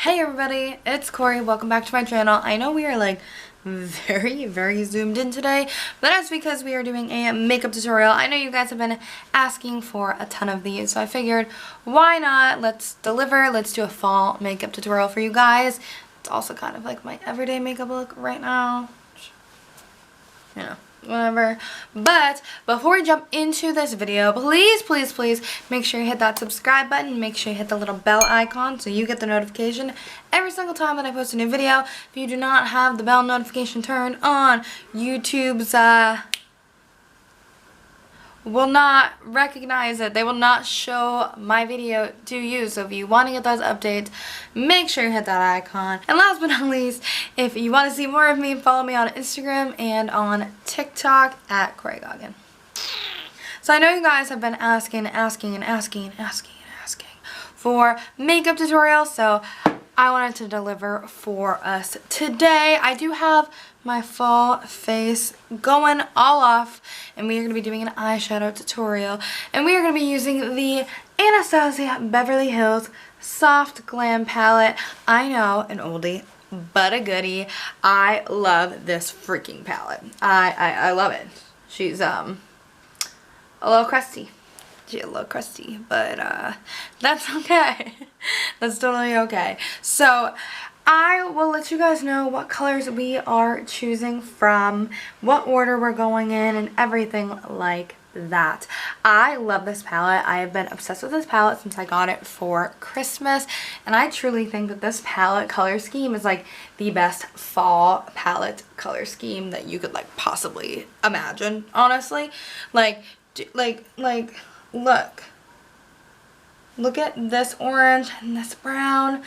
Hey everybody, it's Corri. Welcome back to my channel. I know we are like very zoomed in today, but that's because we are doing a makeup tutorial. I know you guys have been asking for a ton of these, so I figured why not? Let's deliver. Let's do a fall makeup tutorial for you guys. It's also kind of like my everyday makeup look right now. You know, whatever. But before we jump into this video, please make sure you hit that subscribe button. Make sure you hit the little bell icon so you get the notification every single time that I post a new video. If you do not have the bell notification turned on, YouTube's will not recognize it. They will not show my video to you. So if you want to get those updates, make sure you hit that icon. And last but not least, if you want to see more of me, follow me on Instagram and on TikTok at Corri. So I know you guys have been asking for makeup tutorials, so I wanted to deliver for us today. I do have my full face going all off, and we are going to be doing an eyeshadow tutorial, and we are going to be using the Anastasia Beverly Hills Soft Glam Palette. I know, an oldie but a goodie. I love this freaking palette. I love it. She's a little crusty. She's a little crusty, but that's okay. That's totally okay. So I will let you guys know what colors we are choosing from, what order we're going in, and everything like that. I love this palette. I have been obsessed with this palette since I got it for Christmas, and I truly think that this palette color scheme is like the best fall palette color scheme that you could like possibly imagine, honestly. Like look at this orange and this brown.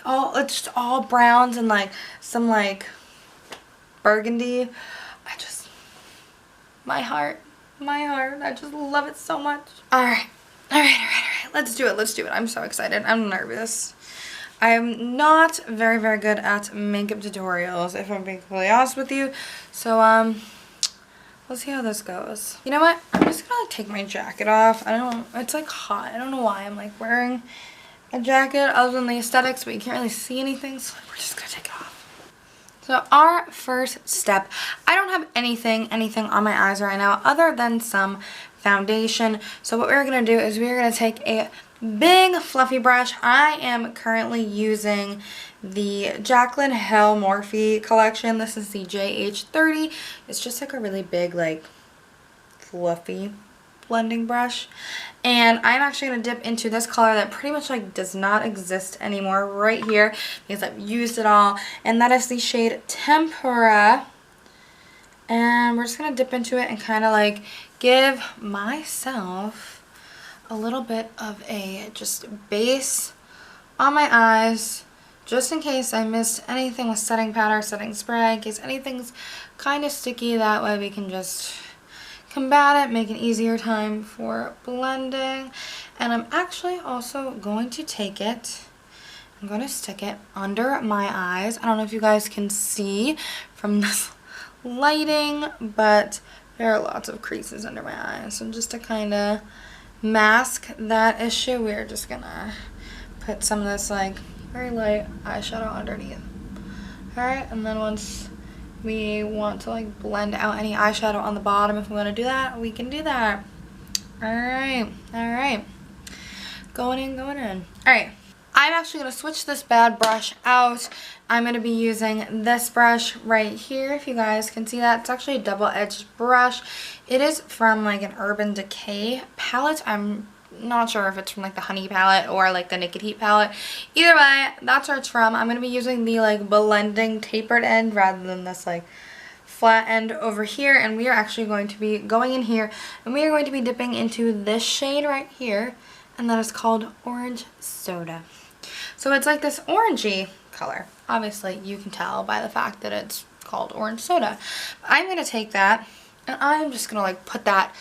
It's just all browns and like some like burgundy. My heart, I just love it so much. Alright, let's do it. I'm so excited. I'm nervous. I'm not very good at makeup tutorials, if I'm being completely honest with you. So let's see how this goes. You know what? I'm just gonna like take my jacket off. It's like hot. I don't know why I'm like wearing a jacket other than the aesthetics, but you can't really see anything, so we're just gonna take it off. So our first step, I don't have anything on my eyes right now other than some foundation. So what we're gonna do is we're gonna take a big fluffy brush. I am currently using the Jaclyn Hill Morphe collection. This is the JH30. It's just like a really big like fluffy blending brush, and I'm actually going to dip into this color that pretty much like does not exist anymore right here because I've used it all, and that is the shade Tempera. And we're just going to dip into it and kind of like give myself a little bit of a just base on my eyes, just in case I missed anything with setting powder, setting spray, in case anything's kind of sticky. That way we can just combat it, make an easier time for blending. And I'm actually also going to take it, I'm going to stick it under my eyes. I don't know if you guys can see from this lighting, but there are lots of creases under my eyes. So just to kind of mask that issue, we're just gonna put some of this like very light eyeshadow underneath. Alright, and then once we want to like blend out any eyeshadow on the bottom, if we want to do that, we can do that. Alright. Going in. Alright. I'm actually going to switch this bad brush out. I'm going to be using this brush right here, if you guys can see that. It's actually a double-edged brush. It is from like an Urban Decay palette. I'm not sure if it's from like the Honey palette or like the Naked Heat palette. Either way, that's where it's from. I'm going to be using the like blending tapered end rather than this like flat end over here, and we are actually going to be going in here and we are going to be dipping into this shade right here, and that is called Orange Soda. So it's like this orangey color. Obviously you can tell by the fact that it's called Orange Soda. I'm going to take that and I'm just going to like put that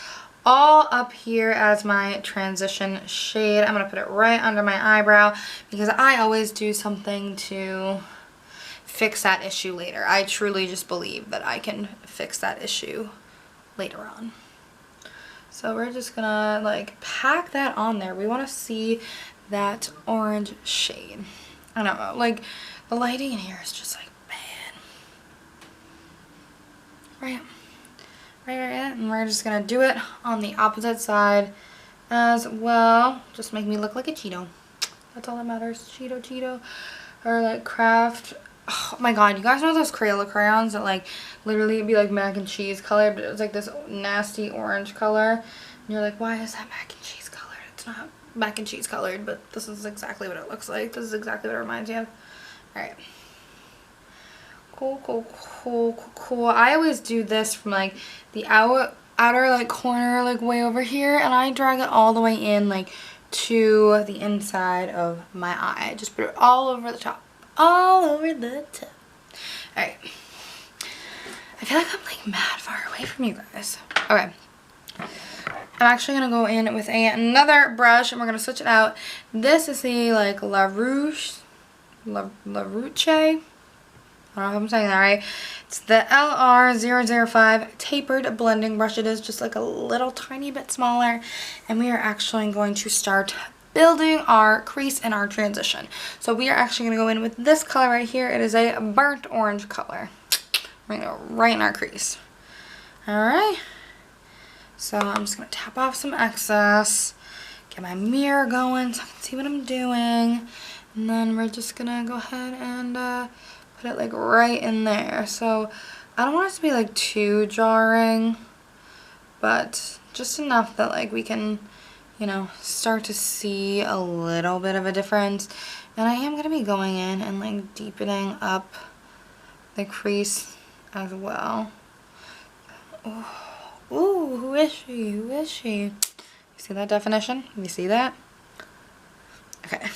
all up here as my transition shade. I'm going to put it right under my eyebrow because I always do something to fix that issue later. I truly just believe that I can fix that issue later on. So we're just going to like pack that on there. We want to see that orange shade. I don't know, like the lighting in here is just like bad. Right. And we're just gonna do it on the opposite side as well. Just make me look like a Cheeto. That's all that matters. Cheeto. Or like Craft. Oh my god, you guys know those Crayola crayons that like literally it'd be like mac and cheese color, but it was like this nasty orange color. And you're like, why is that mac and cheese colored? It's not mac and cheese colored, but this is exactly what it looks like. This is exactly what it reminds you of. Alright. Cool. I always do this from like the outer like corner like way over here, and I drag it all the way in like to the inside of my eye. I just put it all over the top. Alright. I feel like I'm like mad far away from you guys. Okay. I'm actually going to go in with another brush and we're going to switch it out. This is the like La Roche. I don't know if I'm saying that right. It's the LR005 tapered blending brush. It is just like a little tiny bit smaller. And we are actually going to start building our crease and our transition. So we are actually going to go in with this color right here. It is a burnt orange color. We're going to go right in our crease. Alright. So I'm just going to tap off some excess. Get my mirror going so I can see what I'm doing. And then we're just going to go ahead and put it like right in there. So I don't want it to be like too jarring, but just enough that like we can, you know, start to see a little bit of a difference. And I am going to be going in and like deepening up the crease as well. Ooh, who is she? Who is she? You see that definition? You see that? Okay.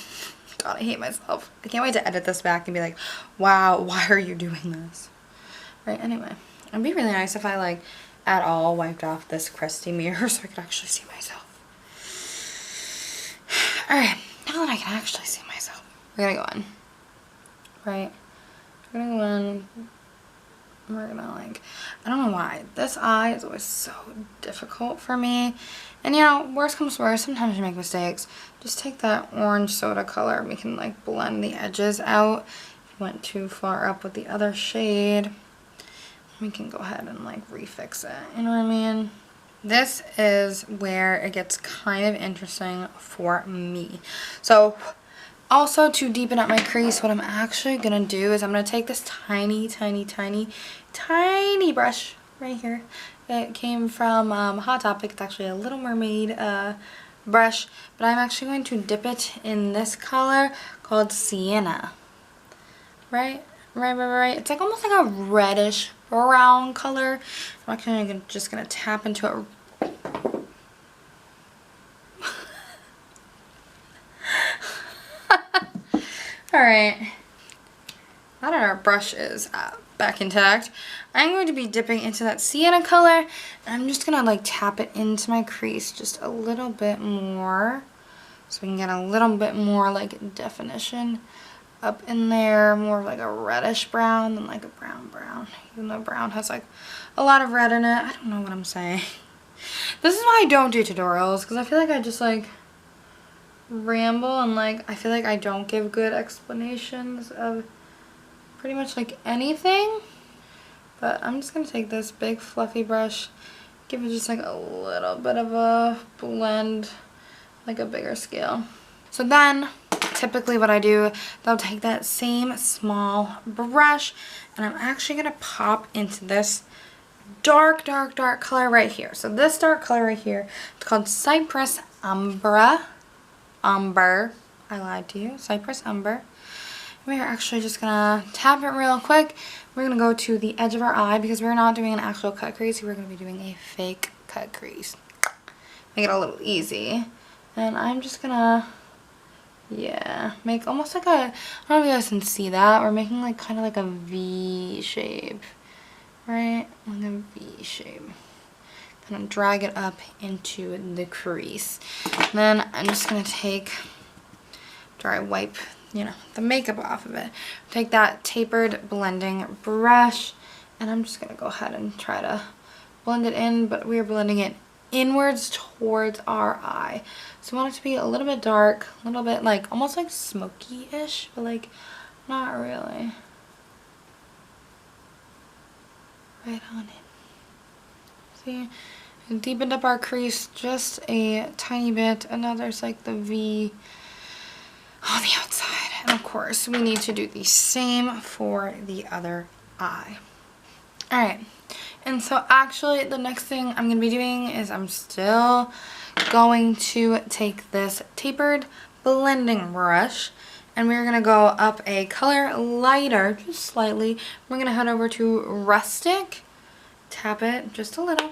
God, I hate myself. I can't wait to edit this back and be like, wow, why are you doing this? Right, anyway. It'd be really nice if I, like, at all wiped off this crusty mirror so I could actually see myself. Alright, now that I can actually see myself, we're gonna go in. Right? We're gonna go in. We're gonna, like, I don't know why. This eye is always so difficult for me. And, you know, worst comes to worst, sometimes you make mistakes. Just take that orange soda color and we can, like, blend the edges out. If you went too far up with the other shade, we can go ahead and, like, refix it. You know what I mean? This is where it gets kind of interesting for me. So, also to deepen up my crease, what I'm actually going to do is I'm going to take this tiny brush right here. It came from Hot Topic. It's actually a Little Mermaid brush, but I'm actually going to dip it in this color called Sienna. Right. It's like almost like a reddish brown color. I'm actually just going to tap into it. Alright. Now that our brush is back intact, I'm going to be dipping into that sienna color, and I'm just going to like tap it into my crease just a little bit more so we can get a little bit more like definition up in there, more of like a reddish brown than like a brown, even though brown has like a lot of red in it. I don't know what I'm saying. This is why I don't do tutorials, because I feel like I just like ramble and like I feel like I don't give good explanations of pretty much like anything. But I'm just going to take this big fluffy brush, give it just like a little bit of a blend, like a bigger scale. So then typically what I do is I'll take that same small brush and I'm actually going to pop into this dark color right here. So this dark color right here, it's called Cypress Umber. I lied to you. Cypress Umber. We're actually just gonna tap it real quick. We're gonna go to the edge of our eye because we're not doing an actual cut crease. We're gonna be doing a fake cut crease. Make it a little easy. And I'm just gonna, yeah, make almost like a, I don't know if you guys can see that. We're making like kind of like a V shape, right? Like a V shape. Kind of drag it up into the crease. And then I'm just gonna take, after I wipe, you know, the makeup off of it, take that tapered blending brush and I'm just gonna go ahead and try to blend it in, but we're blending it inwards towards our eye. So we want it to be a little bit dark, a little bit like almost like smoky-ish, but like not really. Right on it. See? And deepened up our crease just a tiny bit, and now there's like the V on the outside. And of course, we need to do the same for the other eye. Alright, and so actually the next thing I'm going to be doing is I'm still going to take this tapered blending brush, and we're going to go up a color lighter, just slightly. We're going to head over to Rustic, tap it just a little,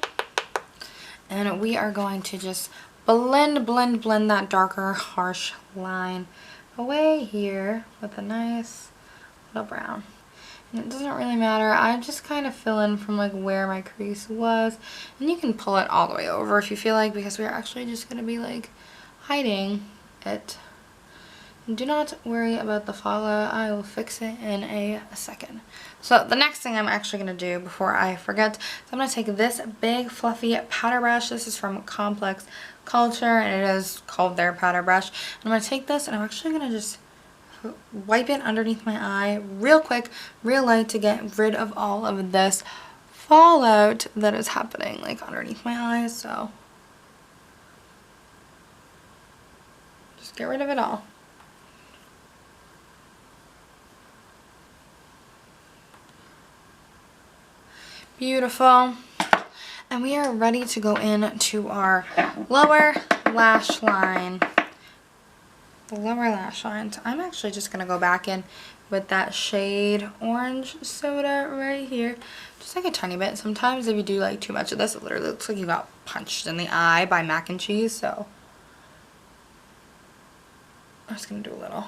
and we are going to just blend that darker, harsh line away here with a nice little brown. And it doesn't really matter. I just kind of fill in from like where my crease was, and you can pull it all the way over if you feel like, because we're actually just going to be like hiding it. And do not worry about the follow. I will fix it in a second. So the next thing I'm actually going to do before I forget is I'm going to take this big fluffy powder brush. This is from Complex Culture, and it is called their powder brush. And I'm going to take this, and I'm actually going to just wipe it underneath my eye real quick, real light, to get rid of all of this fallout that is happening like underneath my eyes. So just get rid of it all. Beautiful. And we are ready to go into our lower lash line. The lower lash line. So I'm actually just going to go back in with that shade Orange Soda right here. Just like a tiny bit. Sometimes if you do like too much of this, it literally looks like you got punched in the eye by mac and cheese. So I'm just going to do a little.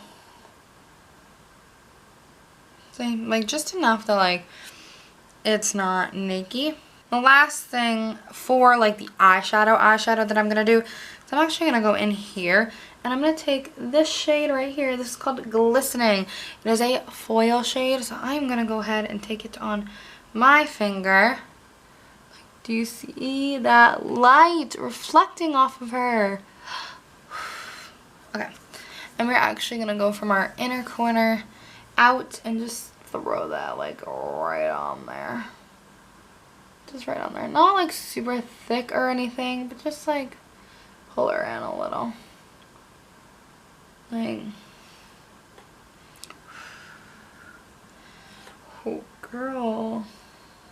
See, like just enough that like it's not naked. The last thing for like the eyeshadow that I'm going to do is I'm actually going to go in here, and I'm going to take this shade right here. This is called Glistening. It is a foil shade, so I'm going to go ahead and take it on my finger. Do you see that light reflecting off of her? Okay. And we're actually going to go from our inner corner out and just throw that like right on there. Just right on there. Not like super thick or anything, but just like pull her in a little. Like, oh girl.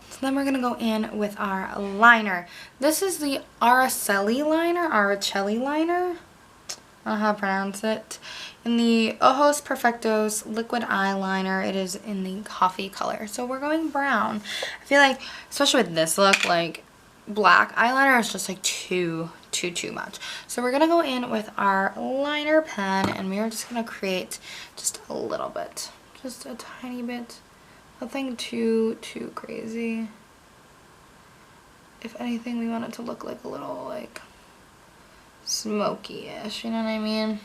So then we're gonna go in with our liner. This is the Araceli liner. I don't know how to pronounce it. In the Ojos Perfectos liquid eyeliner, it is in the coffee color. So we're going brown. I feel like, especially with this look, like black eyeliner is just like too much. So we're gonna go in with our liner pen, and we are just gonna create just a little bit, just a tiny bit. Nothing too crazy. If anything, we want it to look like a little like smoky-ish, you know what I mean?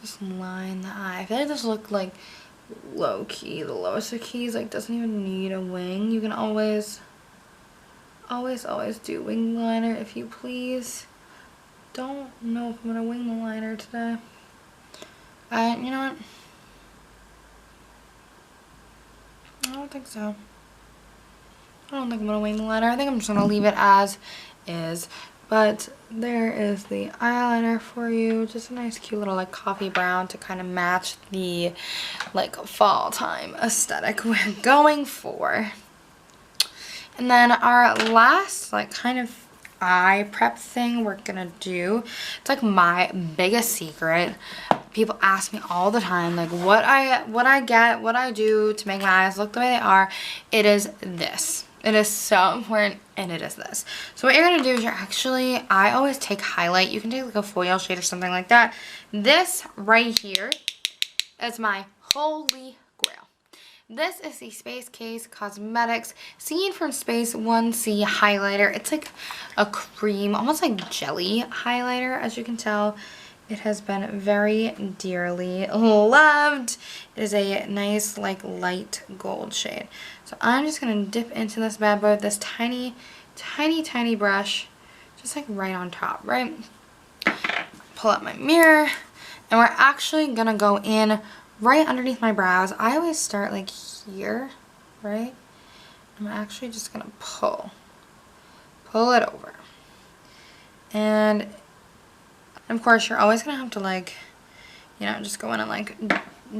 Just line the eye. I feel like this look like low key. The lowest of keys like doesn't even need a wing. You can always do wing liner if you please. Don't know if I'm gonna wing the liner today. You know what? I don't think so. I don't think I'm gonna wing the liner. I think I'm just gonna leave it as is. But there is the eyeliner for you. Just a nice cute little like coffee brown to kind of match the like fall time aesthetic we're going for. And then our last like kind of eye prep thing we're gonna do, it's like my biggest secret. People ask me all the time like what I do to make my eyes look the way they are. It is this. It is so important, and it is this. So what you're going to do is I always take highlight. You can take like a foil shade or something like that. This right here is my holy grail. This is the Space Case Cosmetics Scene from Space 1C highlighter. It's like a cream, almost like jelly highlighter, as you can tell. It has been very dearly loved. It is a nice, like, light gold shade. So I'm just going to dip into this bad boy with this tiny, tiny, tiny brush. Just like right on top, right? Pull out my mirror. And we're actually going to go in right underneath my brows. I always start like here, right? I'm actually just going to pull it over. And of course, you're always going to have to, like, you know, just go in and, like,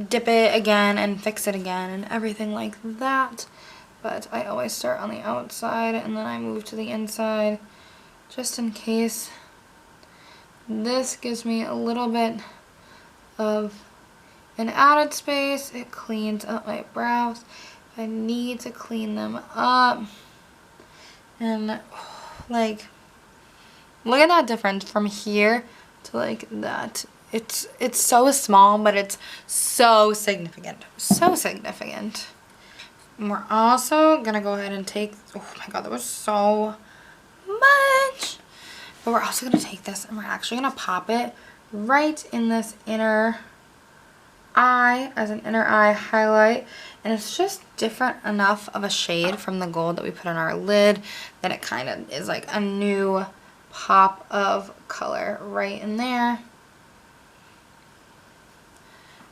dip it again and fix it again and everything like that. But I always start on the outside and then I move to the inside just in case. This gives me a little bit of an added space. It cleans up my brows. I need to clean them up. And, like, look at that difference from here to like that. It's so small, but it's so significant. So significant. And we're also gonna go ahead and take, oh my god, that was so much. But we're also gonna take this and we're actually gonna pop it right in this inner eye as an inner eye highlight. And it's just different enough of a shade from the gold that we put on our lid that it kind of is like a new pop of color right in there.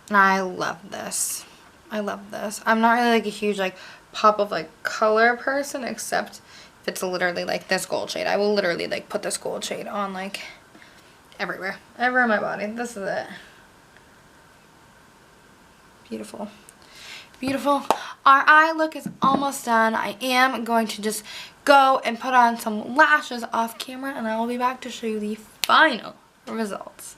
And I love this. I love this. I'm not really like a huge like pop of like color person, except if it's literally like this gold shade. I will literally like put this gold shade on like everywhere. Everywhere in my body. This is it. Beautiful. Beautiful. Our eye look is almost done. I am going to just go and put on some lashes off camera and I will be back to show you the final results.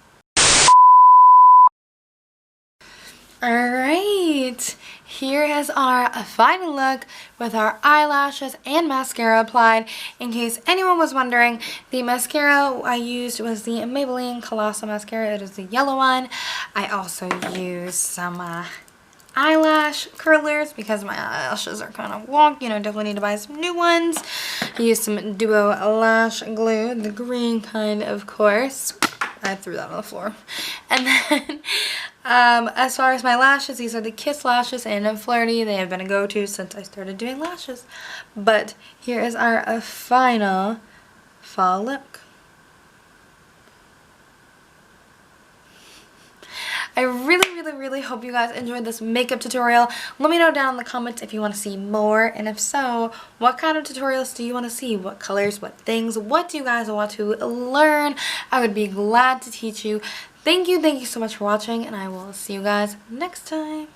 Alright, here is our final look with our eyelashes and mascara applied. In case anyone was wondering, the mascara I used was the Maybelline Colossal Mascara. It is the yellow one. I also used some eyelash curlers because my eyelashes are kind of wonky and I definitely need to buy some new ones. I used some Duo lash glue, the green kind, of course. I threw that on the floor. And then as far as my lashes, these are the Kiss lashes in Flirty. They have been a go-to since I started doing lashes. But here is our final fall look. I really hope you guys enjoyed this makeup tutorial. Let me know down in the comments if you want to see more, and if so, what kind of tutorials do you want to see? What colors, what things, what do you guys want to learn? I would be glad to teach you. Thank you so much for watching, and I will see you guys next time.